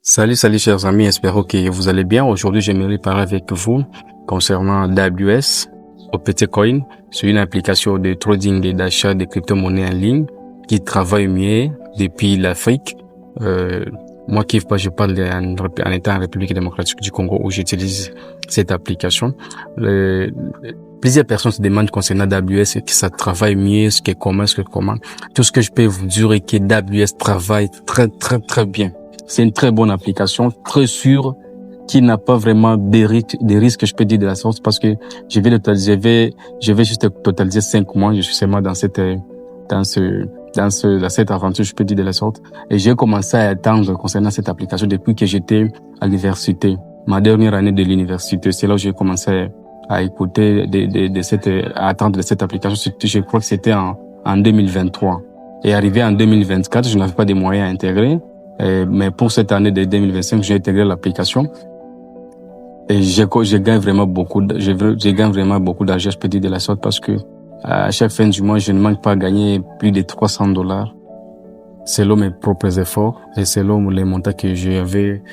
Salut chers amis, espère que vous allez bien. Aujourd'hui, j'aimerais parler avec vous concernant AWS au Bitcoin. C'est une application de trading et d'achat de crypto-monnaies en ligne qui travaille mieux depuis l'Afrique. Moi, je parle en étant en République démocratique du Congo où j'utilise cette application. Plusieurs personnes se demandent concernant AWS que ça travaille mieux, ce que comment. Tout ce que je peux vous dire est que AWS travaille très bien. C'est une très bonne application, très sûre, qui n'a pas vraiment des risques, je peux dire de la sorte, parce que je vais juste totaliser 5 mois, je suis seulement dans cette aventure, je peux dire de la sorte. Et j'ai commencé à attendre concernant cette application depuis que j'étais à l'université. Ma dernière année de l'université, c'est là où j'ai commencé à écouter à attendre de cette application. Je crois que c'était en 2023. Et arrivé en 2024, je n'avais pas de moyens à intégrer. Mais pour cette année de 2025, j'ai intégré l'application et je gagne vraiment beaucoup d'argent, je peux dire de la sorte, parce que à chaque fin du mois, je ne manque pas à gagner plus de $300 selon mes propres efforts et selon les montants que j'avais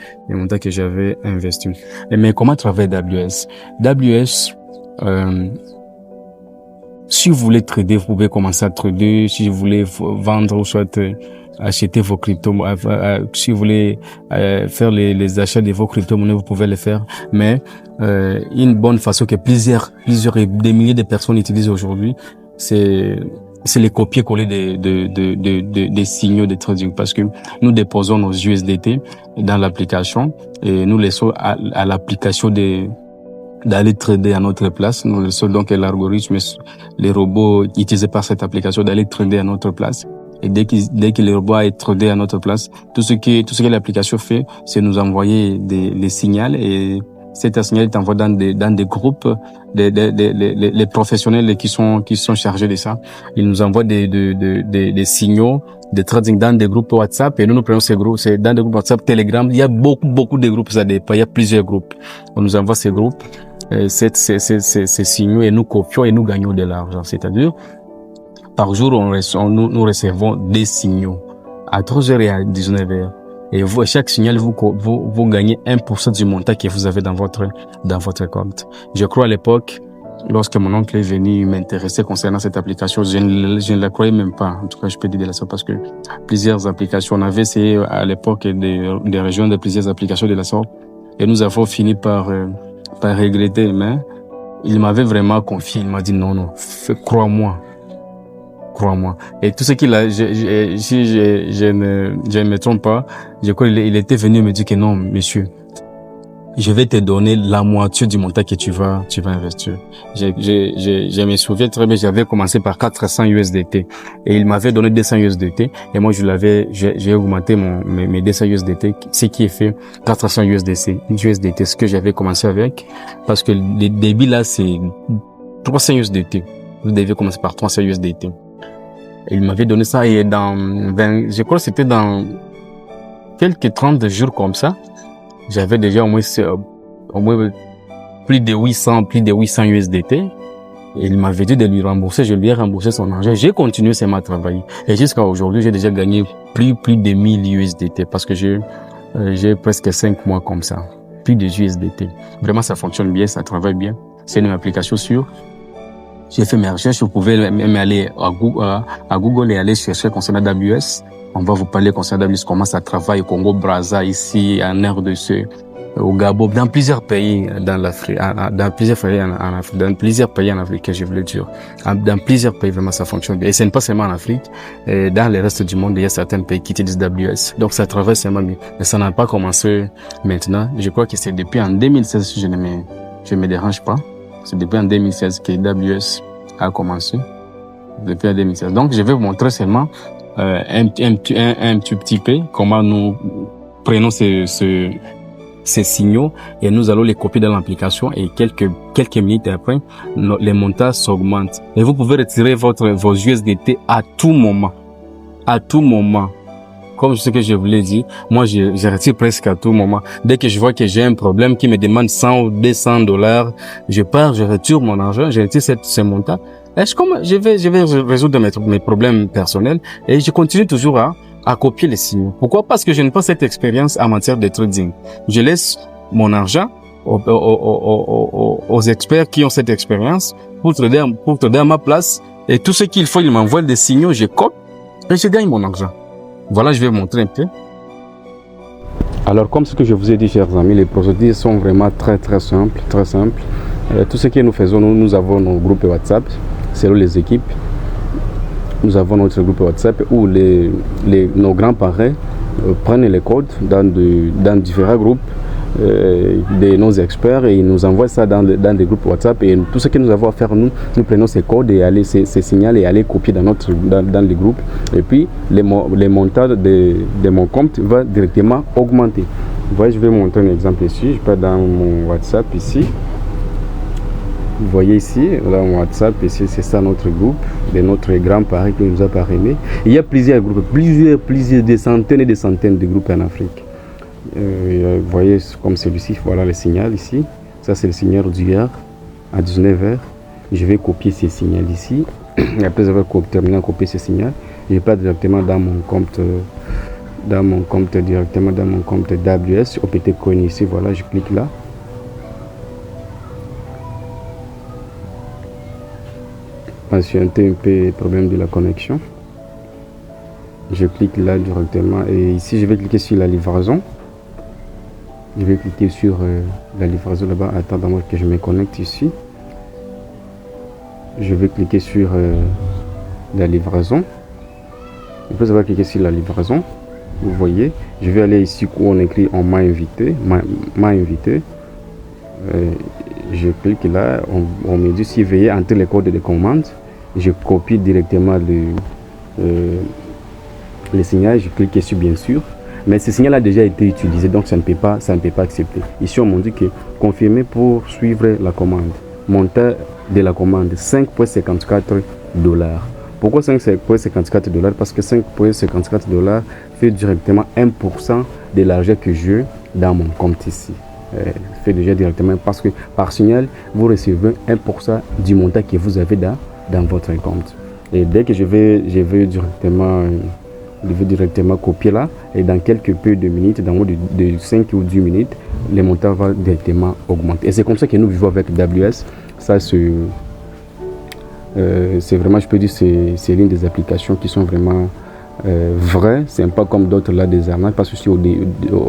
investis. Mais comment travaille AWS? AWS, si vous voulez trader, vous pouvez commencer à trader. Si vous voulez vendre ou soit acheter vos cryptos, si vous voulez faire les achats de vos crypto-monnaies, vous pouvez le faire. Mais une bonne façon que plusieurs et des milliers de personnes utilisent aujourd'hui, c'est les copier-coller des signaux de trading, parce que nous déposons nos USDT dans l'application et nous laissons à l'application d'aller trader à notre place. Nous laissons donc l'algorithme, les robots utilisés par cette application d'aller trader à notre place. Et dès que le robot est tradé à notre place, tout ce que l'application fait, c'est nous envoyer les signaux, et cet signal est envoyé dans des groupes, les professionnels qui sont chargés de ça. Ils nous envoient des signaux de trading dans des groupes WhatsApp, et nous prenons ces groupes, c'est dans des groupes WhatsApp, Telegram. Il y a beaucoup de groupes, ça dépend. Il y a plusieurs groupes. On nous envoie ces groupes, ces signaux, et nous copions et nous gagnons de l'argent. C'est-à-dire, par jour, nous recevons des signaux à 3h et à 19h. Et vous, à chaque signal, vous gagnez 1% du montant que vous avez dans votre compte. Je crois à l'époque, lorsque mon oncle est venu m'intéresser concernant cette application, je ne la croyais même pas. En tout cas, je peux dire ça, parce que plusieurs applications, on avait essayé à l'époque de rejoindre plusieurs applications de la sorte, et nous avons fini par regretter. Mais il m'avait vraiment confié. Il m'a dit non, crois-moi. Et tout ce qu'il a, si je ne me trompe pas, je crois qu'il était venu me dire que non, monsieur, je vais te donner la moitié du montant que tu vas investir. Je me souviens très bien, j'avais commencé par 400 USDT et il m'avait donné 200 USDT, et moi j'ai augmenté mes 200 USDT, ce qui est fait 400 USDT, ce que j'avais commencé avec, parce que le débit là c'est 300 USDT. Vous devez commencer par 300 USDT. Et il m'avait donné ça, et je crois que c'était dans quelques 30 jours comme ça, j'avais déjà au moins plus de 800 USDT. Et il m'avait dit de lui rembourser, je lui ai remboursé son argent. J'ai continué seulement à travailler. Et jusqu'à aujourd'hui, j'ai déjà gagné plus de 1000 USDT, parce que j'ai presque 5 mois comme ça. Plus de USDT. Vraiment, ça fonctionne bien, ça travaille bien. C'est une application sûre. J'ai fait mes recherches, vous pouvez même aller à Google et aller chercher concernant AWS. On va vous parler concernant AWS, comment ça travaille au Congo Brazza, ici, en RDC, au Gabon, dans plusieurs pays dans l'Afrique, dans plusieurs pays en Afrique, je voulais dire. Dans plusieurs pays, vraiment, ça fonctionne bien. Et ce n'est pas seulement en Afrique. Et dans le reste du monde, il y a certains pays qui utilisent AWS. Donc, ça travaille seulement bien. Mais ça n'a pas commencé maintenant. Je crois que c'est depuis en 2016, si je me dérange pas. C'est depuis en 2016 que AWS a commencé. Depuis en 2016. Donc, je vais vous montrer seulement un petit peu comment nous prenons ces signaux, et nous allons les copier dans l'application, et quelques minutes après, les montants s'augmentent. Et vous pouvez retirer vos USDT à tout moment. À tout moment. Comme ce que je vous l'ai dit, moi, je retire presque à tout moment. Dès que je vois que j'ai un problème qui me demande 100 ou $200, je pars, je retire mon argent, je retire ce montant. Je vais résoudre mes problèmes personnels, et je continue toujours à copier les signaux. Pourquoi? Parce que je n'ai pas cette expérience en matière de trading. Je laisse mon argent aux experts qui ont cette expérience pour trader à ma place. Et tout ce qu'il faut, ils m'envoient des signaux, je copie et je gagne mon argent. Voilà, je vais vous montrer un peu. Alors, comme ce que je vous ai dit, chers amis, les procédures sont vraiment très simples, très simples. Tout ce que nous faisons, nous avons nos groupes WhatsApp, selon les équipes. Nous avons notre groupe WhatsApp où nos grands-parents prennent les codes dans différents groupes de nos experts et ils nous envoient ça dans des groupes WhatsApp. Et tout ce que nous avons à faire, nous prenons ces codes et ces signaux et aller copier dans les groupes. Et puis, les montants de mon compte va directement augmenter. Vous voyez, je vais vous montrer un exemple ici. Je pars dans mon WhatsApp ici. Vous voyez ici, là, mon WhatsApp, ici, c'est ça notre groupe, de notre grand-parent qui nous a parrainé. Il y a plusieurs groupes, des centaines et des centaines de groupes en Afrique. Vous voyez, comme celui-ci, voilà le signal ici. Ça, c'est le signal d'hier à 19h. Je vais copier ces signaux ici. Et après avoir terminé de copier ces signaux, je pars directement dans mon compte, d'AWS, OPT Coin ici. Voilà, je clique là. Patienter un peu le problème de la connexion. Je clique là directement et ici je vais cliquer sur la livraison. Je vais cliquer sur la livraison là-bas. Attendez-moi que je me connecte ici. Je vais cliquer sur la livraison. Après avoir cliqué sur la livraison, vous voyez, je vais aller ici où on écrit on m'a invité. Je clique là, on me dit si veuillez entrer les codes de commande. Je copie directement le signal, je clique sur bien sûr. Mais ce signal a déjà été utilisé, donc ça ne peut pas accepter. Ici, on m'a dit que confirmer pour suivre la commande. Montant de la commande, $5,54. Pourquoi $5,54? Parce que $5,54 fait directement 1% de l'argent que j'ai dans mon compte ici. Fait déjà directement parce que par signal, vous recevez 1% du montant que vous avez dans votre compte. Et dès que je vais directement copier là, et dans quelques peu de minutes, dans de 5 ou 10 minutes, le montant va directement augmenter. Et c'est comme ça que nous vivons avec AWS. Ça, c'est vraiment, je peux dire, c'est l'une des applications qui sont vraiment vraies. C'est pas comme d'autres là, des arnaques, parce que si au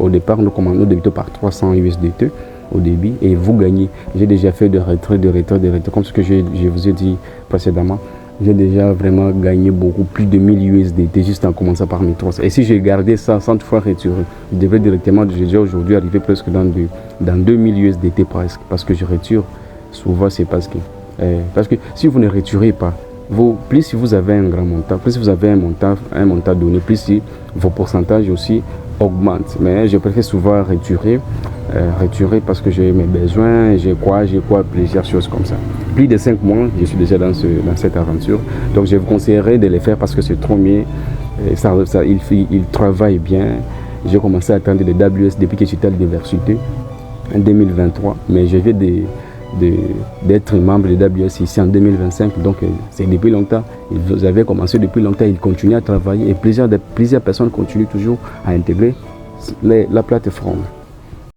départ, nous débutons par 300 USDT au début et vous gagnez. J'ai déjà fait de retrait, comme ce que je vous ai dit précédemment. J'ai déjà vraiment gagné beaucoup, plus de 1000 USDT juste en commençant par mes 300. Et si j'ai gardé ça sans toutefois retirer, je devrais directement, j'ai déjà aujourd'hui arrivé presque dans 2000 USDT presque, parce que je retire souvent, c'est parce que si vous ne retirez pas, plus si vous avez un grand montant, plus si vous avez un montant donné, plus si vos pourcentages aussi augmentent. Mais je préfère souvent retirer parce que j'ai mes besoins, j'ai plusieurs choses comme ça. Plus de 5 mois, je suis déjà dans cette aventure. Donc je vous conseillerais de les faire parce que c'est trop mieux. Il travaille bien. J'ai commencé à attendre de AWS depuis que j'étais à l'université en 2023. Mais je viens d'être membre de AWS ici en 2025. Donc c'est depuis longtemps. Ils avaient commencé depuis longtemps. Ils continuent à travailler et plusieurs personnes continuent toujours à intégrer la plateforme.